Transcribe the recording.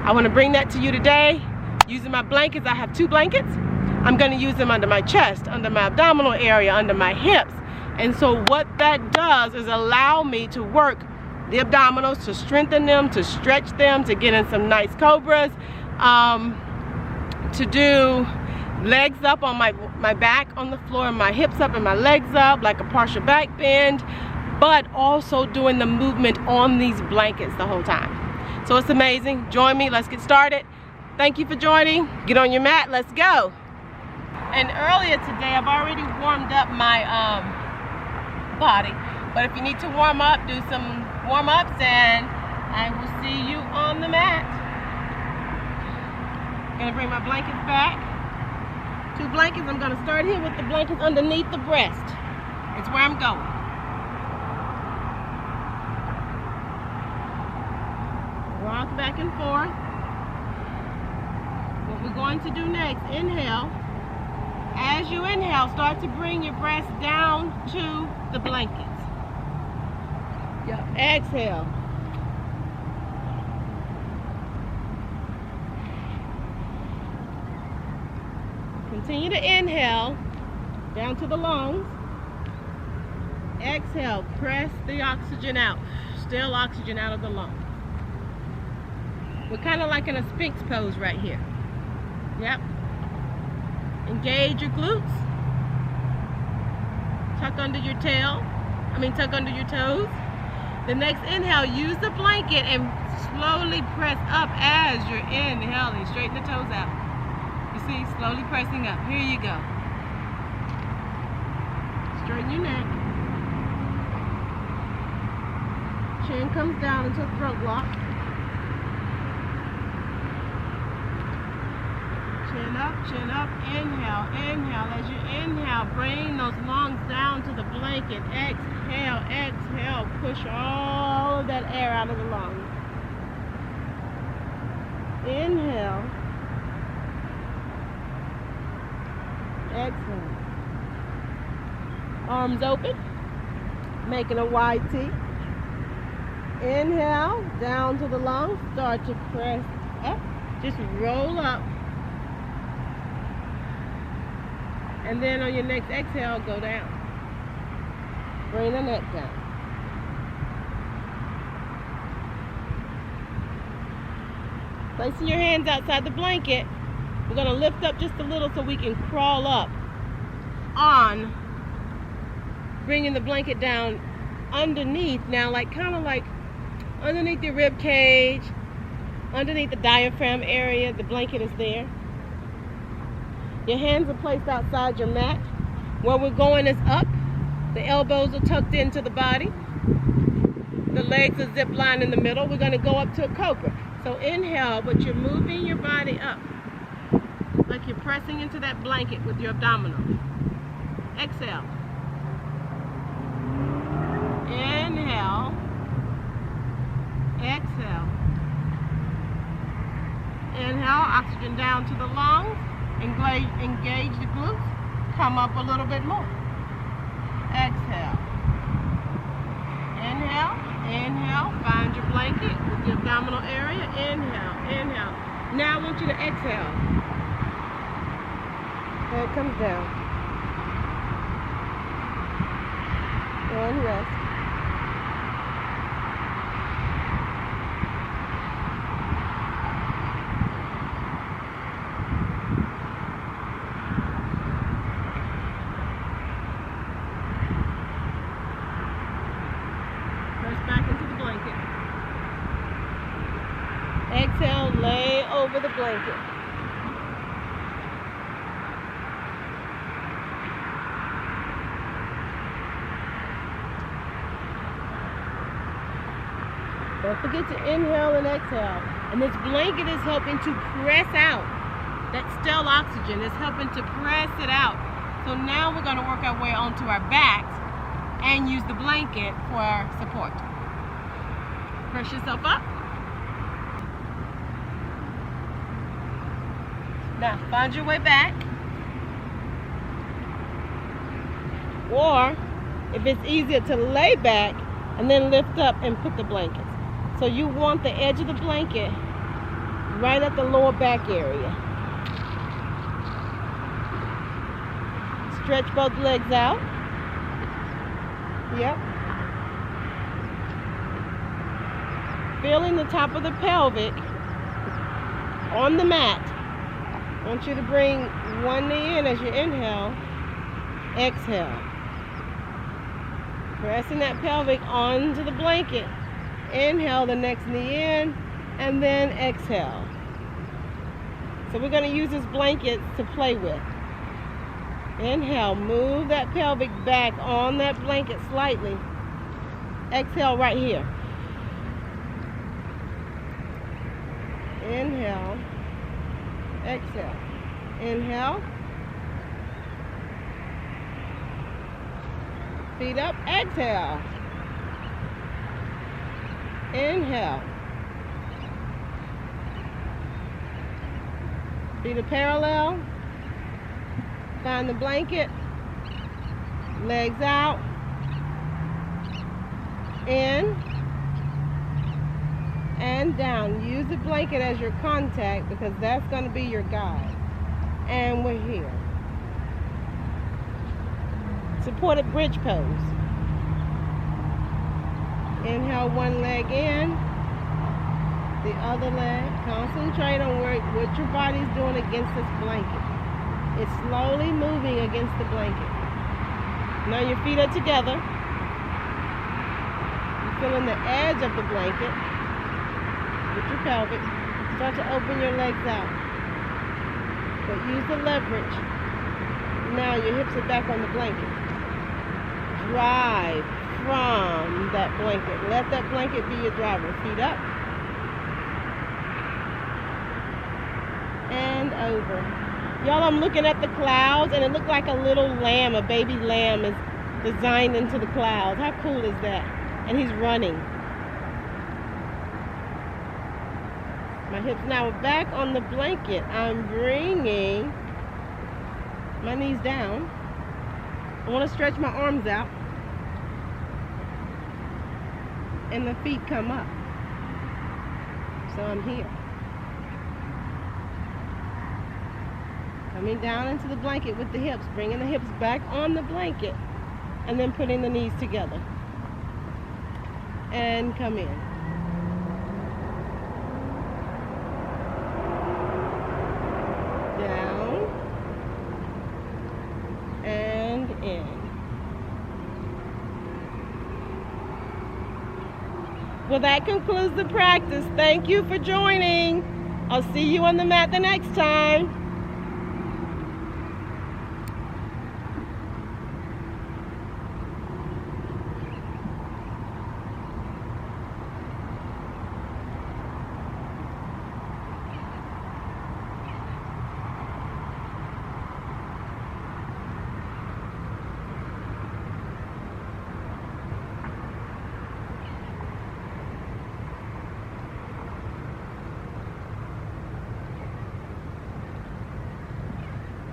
I want to bring that to you today. Using my blankets, I have 2 blankets. I'm going to use them under my chest, under my abdominal area, under my hips. And so what that does is allow me to work the abdominals, to strengthen them, to stretch them, to get in some nice cobras, to do legs up on my back on the floor, and my hips up and my legs up like a partial back bend, but also doing the movement on these blankets the whole time. So it's amazing. Join me. Let's get started. Thank you for joining. Get on your mat. Let's go. And earlier today, I've already warmed up my body. But if you need to warm up, do some warm-ups, and I will see you on the mat. I'm gonna bring my blankets back. 2 blankets. I'm gonna start here with the blankets underneath the breast. It's where I'm going. Rock back and forth. What we're going to do next, inhale. As you inhale, start to bring your breast down to the blankets. Yep. Exhale. Continue to inhale down to the lungs. Exhale, press the oxygen out. Still oxygen out of the lungs. We're kind of like in a Sphinx pose right here. Yep. Engage your glutes. Tuck under your tuck under your toes. The next inhale, use the blanket and slowly press up as you're inhaling. Straighten the toes out. You see, slowly pressing up. Here you go. Straighten your neck. Chin comes down into a throat lock. Chin up, inhale, inhale. As you inhale, bring those lungs down to the blanket. Exhale, exhale. Push all of that air out of the lungs. Inhale. Exhale. Arms open, making a wide T. Inhale, down to the lungs. Start to press up. Just roll up. And then on your next exhale, go down. Bring the neck down. Placing your hands outside the blanket, we're going to lift up just a little so we can crawl up on bringing the blanket down underneath now, kind of like underneath your rib cage, underneath the diaphragm area. The blanket is there. Your hands are placed outside your mat. Where we're going is up. The elbows are tucked into the body. The legs are zip lined in the middle. We're going to go up to a cobra. So inhale, but you're moving your body up, like you're pressing into that blanket with your abdominals. Exhale. Inhale. Exhale. Inhale, oxygen down to the lungs. Engage the glutes. Come up a little bit more. Exhale. Inhale. Inhale. Find your blanket with the abdominal area. Inhale. Inhale. Now I want you to exhale. Head comes down. And rest. Exhale, lay over the blanket. Don't forget to inhale and exhale. And this blanket is helping to press out that stale oxygen. It's helping to press it out. So now we're going to work our way onto our backs and use the blanket for our support. Press yourself up. Now, find your way back. Or, if it's easier to lay back and then lift up and put the blankets. So you want the edge of the blanket right at the lower back area. Stretch both legs out. Yep. Feeling the top of the pelvic on the mat. I want you to bring one knee in as you inhale. Exhale. Pressing that pelvic onto the blanket. Inhale the next knee in and then exhale. So we're going to use this blanket to play with. Inhale, move that pelvic back on that blanket slightly. Exhale right here. Inhale, exhale. Inhale. Feet up, exhale. Inhale. Feet are parallel. Find the blanket. Legs out. In. And down. Use the blanket as your contact because that's going to be your guide. And we're here. Supported bridge pose. Inhale one leg in, the other leg. Concentrate on what your body's doing against this blanket. It's slowly moving against the blanket. Now your feet are together. You're feeling the edge of the blanket with your pelvic. Start to open your legs out. But use the leverage. Now your hips are back on the blanket. Drive from that blanket. Let that blanket be your driver. Feet up. And over. Y'all, I'm looking at the clouds and it looked like a little lamb, a baby lamb is designed into the clouds. How cool is that? And he's running. My hips now are back on the blanket. I'm bringing my knees down. I want to stretch my arms out. And the feet come up. So I'm here. Coming down into the blanket with the hips, bringing the hips back on the blanket, and then putting the knees together. And come in. Down. And in. Well, that concludes the practice. Thank you for joining. I'll see you on the mat the next time.